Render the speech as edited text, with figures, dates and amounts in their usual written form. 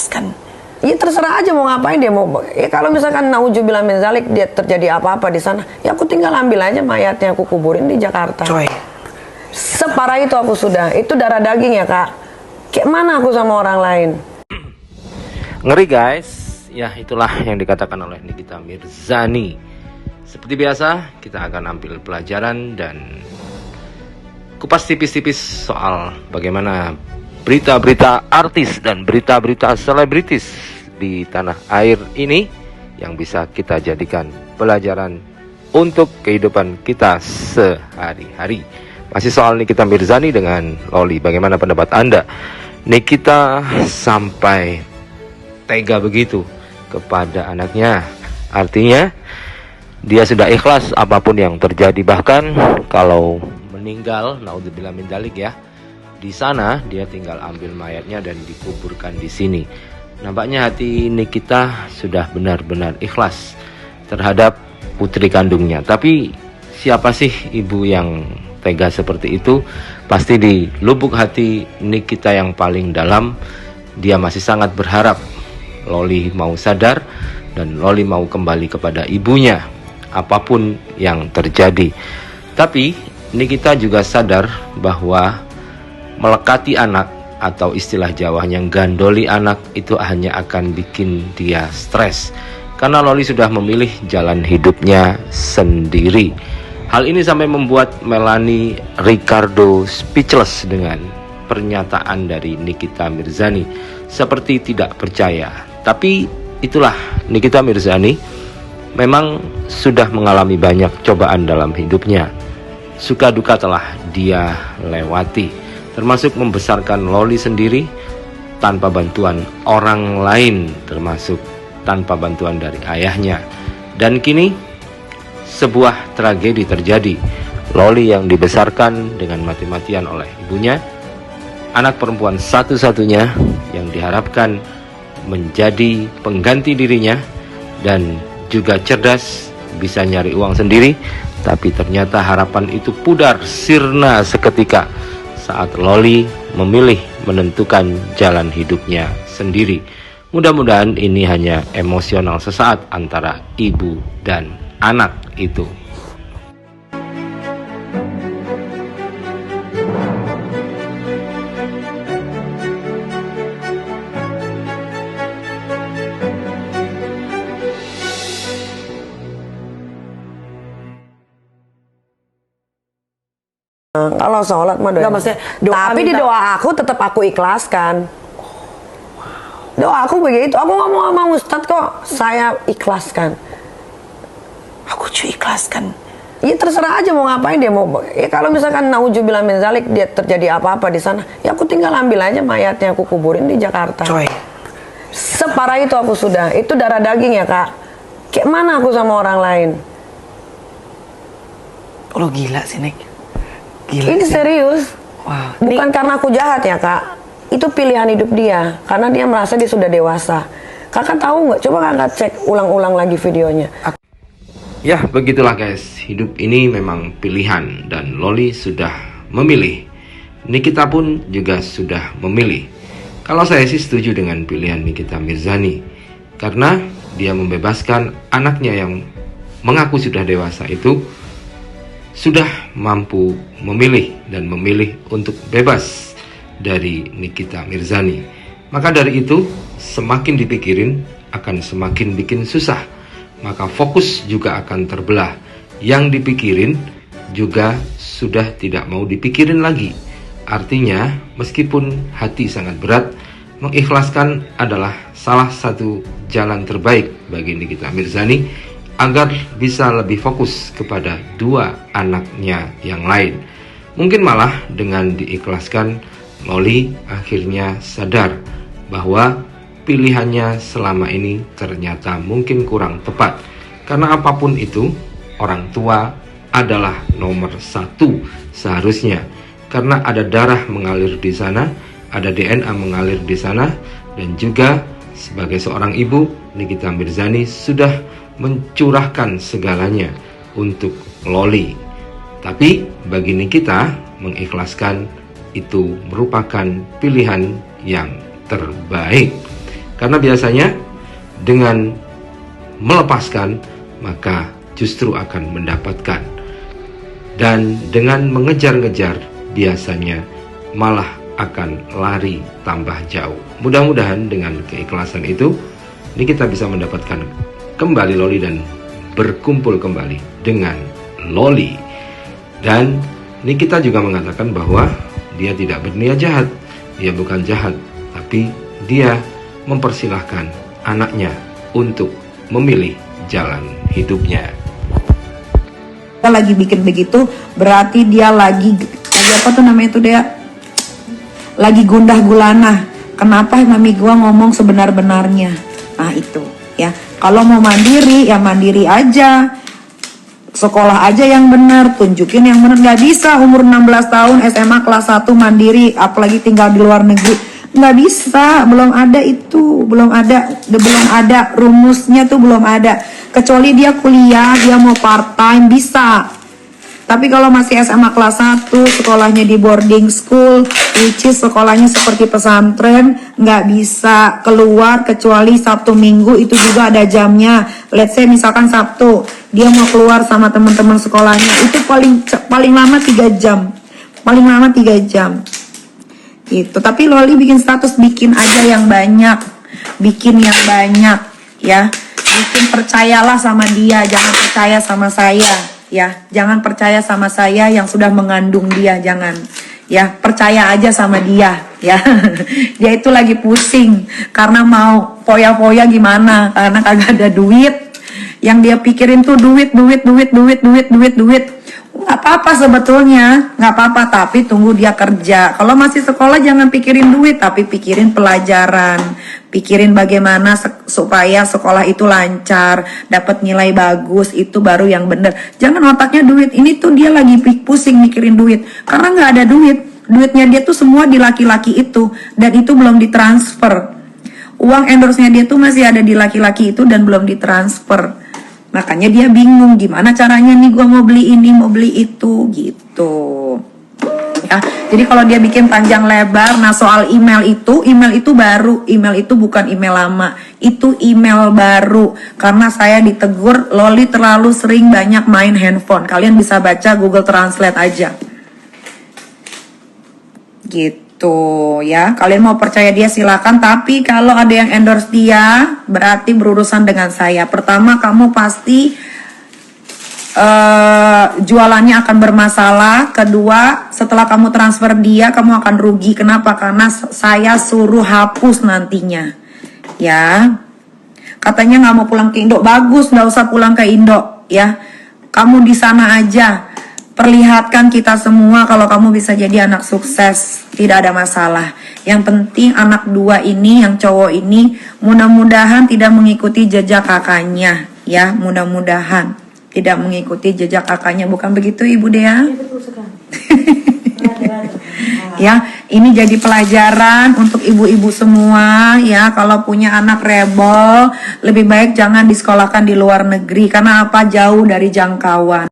ikhlaskan. Ya terserah aja mau ngapain dia mau. Ya kalau misalkan nauzubillah min zalik dia terjadi apa-apa di sana, ya aku tinggal ambil aja mayatnya aku kuburin di Jakarta. Coy. Separah itu aku sudah. Itu darah daging ya kak. Kayak mana aku sama orang lain? Ngeri guys. Ya itulah yang dikatakan oleh Nikita Mirzani. Seperti biasa kita akan ambil pelajaran dan kupas tipis-tipis soal bagaimana berita-berita artis dan berita-berita selebritis di tanah air ini yang bisa kita jadikan pelajaran untuk kehidupan kita sehari-hari. Masih soal Nikita Mirzani dengan Loli, bagaimana pendapat Anda? Nikita sampai tega begitu kepada anaknya. Artinya dia sudah ikhlas apapun yang terjadi, bahkan kalau meninggal, naudzubillah min dzalik ya, di sana dia tinggal ambil mayatnya dan dikuburkan di sini. Nampaknya hati Nikita sudah benar-benar ikhlas terhadap putri kandungnya. Tapi siapa sih ibu yang tega seperti itu? Pasti di lubuk hati Nikita yang paling dalam, dia masih sangat berharap Loli mau sadar dan Loli mau kembali kepada ibunya apapun yang terjadi. Tapi Nikita juga sadar bahwa melekati anak atau istilah Jawanya gandoli anak itu hanya akan bikin dia stres, karena Loli sudah memilih jalan hidupnya sendiri. Hal ini sampai membuat Melanie Ricardo speechless dengan pernyataan dari Nikita Mirzani, seperti tidak percaya. Tapi itulah Nikita Mirzani, memang sudah mengalami banyak cobaan dalam hidupnya. Suka duka telah dia lewati, termasuk membesarkan Loli sendiri tanpa bantuan orang lain, termasuk tanpa bantuan dari ayahnya. Dan kini sebuah tragedi terjadi. Loli yang dibesarkan dengan mati-matian oleh ibunya, anak perempuan satu-satunya yang diharapkan menjadi pengganti dirinya dan juga cerdas, bisa nyari uang sendiri. Tapi ternyata harapan itu pudar sirna seketika saat Loli memilih menentukan jalan hidupnya sendiri. Mudah-mudahan ini hanya emosional sesaat antara ibu dan anak itu. Kalau sholat mah doa. Tapi di doa aku tetap aku ikhlaskan. Doa aku begitu. Aku ngomong sama Ustadz kok, saya ikhlaskan. Aku cuy ikhlaskan. Ya terserah aja mau ngapain dia mau. Ya kalau misalkan nauzubillah min zalik dia terjadi apa-apa di sana, ya aku tinggal ambil aja mayatnya aku kuburin di Jakarta. Coy. Separah itu aku sudah. Itu darah daging ya kak. Kayak mana aku sama orang lain? Lo gila sih Nik. Gila. Ini serius. Wow. Bukan karena aku jahat ya kak. Itu pilihan hidup dia. Karena dia merasa dia sudah dewasa. Kakak tahu nggak? Coba kakak cek ulang-ulang lagi videonya. Ya begitulah guys, hidup ini memang pilihan dan Loli sudah memilih. Nikita pun juga sudah memilih. Kalau saya sih setuju dengan pilihan Nikita Mirzani, karena dia membebaskan anaknya yang mengaku sudah dewasa itu sudah mampu memilih dan memilih untuk bebas dari Nikita Mirzani. Maka dari itu semakin dipikirin akan semakin bikin susah. Maka fokus juga akan terbelah. Yang dipikirin juga sudah tidak mau dipikirin lagi. Artinya meskipun hati sangat berat, mengikhlaskan adalah salah satu jalan terbaik bagi Nikita Mirzani agar bisa lebih fokus kepada dua anaknya yang lain. Mungkin malah dengan diikhlaskan, Loli akhirnya sadar bahwa pilihannya selama ini ternyata mungkin kurang tepat. Karena apapun itu, orang tua adalah nomor satu seharusnya. Karena ada darah mengalir di sana, ada DNA mengalir di sana, dan juga sebagai seorang ibu, Nikita Mirzani sudah mencurahkan segalanya untuk Loli. Tapi bagi Nikita, mengikhlaskan itu merupakan pilihan yang terbaik. Karena biasanya dengan melepaskan maka justru akan mendapatkan, dan dengan mengejar-ngejar biasanya malah akan lari tambah jauh. Mudah-mudahan dengan keikhlasan itu ini kita bisa mendapatkan kembali Loli dan berkumpul kembali dengan Loli. Dan ini kita juga mengatakan bahwa dia tidak berniat jahat, dia bukan jahat, tapi dia mempersilahkan anaknya untuk memilih jalan hidupnya. Dia lagi bikin begitu, berarti dia lagi apa tuh namanya itu, dia lagi gundah gulana. Kenapa mami gua ngomong sebenar-benarnya? Nah itu ya, kalau mau mandiri ya mandiri aja, sekolah aja yang benar, tunjukin yang benar. Nggak bisa umur 16 tahun SMA kelas 1 mandiri, apalagi tinggal di luar negeri, nggak bisa. Belum ada itu, belum ada rumusnya tuh, belum ada. Kecuali dia kuliah, dia mau part time bisa. Tapi kalau masih SMA kelas 1, sekolahnya di boarding school, which is sekolahnya seperti pesantren, nggak bisa keluar kecuali Sabtu Minggu, itu juga ada jamnya. Let's say misalkan Sabtu, dia mau keluar sama teman-teman sekolahnya, itu paling lama 3 jam. Paling lama 3 jam. Gitu. Tapi Loli bikin status, bikin aja yang banyak. Bikin yang banyak, ya. Bikin percayalah sama dia, jangan percaya sama saya. Ya, jangan percaya sama saya yang sudah mengandung dia, jangan. Ya, percaya aja sama dia, ya. Dia itu lagi pusing karena mau foya-foya gimana? Karena kagak ada duit. Yang dia pikirin tuh duit. Nggak apa-apa sebetulnya, nggak apa-apa, tapi tunggu dia kerja. Kalau masih sekolah jangan pikirin duit, tapi pikirin pelajaran. Pikirin bagaimana supaya sekolah itu lancar, dapat nilai bagus, itu baru yang bener. Jangan otaknya duit. Ini tuh dia lagi pusing mikirin duit, karena nggak ada duit. Duitnya dia tuh semua di laki-laki itu, dan itu belum ditransfer. Uang endorse-nya dia tuh masih ada di laki-laki itu dan belum ditransfer. Makanya dia bingung gimana caranya nih, gua mau beli ini, mau beli itu, gitu. Ya, jadi kalau dia bikin panjang lebar, nah soal email itu baru, email itu bukan email lama, itu email baru. Karena saya ditegur, Loli terlalu sering banyak main handphone. Kalian bisa baca Google Translate aja. Gitu ya, kalian mau percaya dia silakan, tapi kalau ada yang endorse dia berarti berurusan dengan saya. Pertama, kamu pasti jualannya akan bermasalah. Kedua, setelah kamu transfer dia, kamu akan rugi. Kenapa? Karena saya suruh hapus nantinya. Ya, katanya nggak mau pulang ke Indo. Bagus, nggak usah pulang ke Indo. Ya, kamu di sana aja. Perlihatkan kita semua kalau kamu bisa jadi anak sukses, tidak ada masalah. Yang penting anak 2 ini, yang cowok ini, mudah-mudahan tidak mengikuti jejak kakaknya, ya, mudah-mudahan tidak mengikuti jejak kakaknya. Bukan begitu Ibu Dea? Ya, ini jadi pelajaran untuk ibu-ibu semua ya. Kalau punya anak rebel, lebih baik jangan disekolahkan di luar negeri. Karena apa? Jauh dari jangkauan.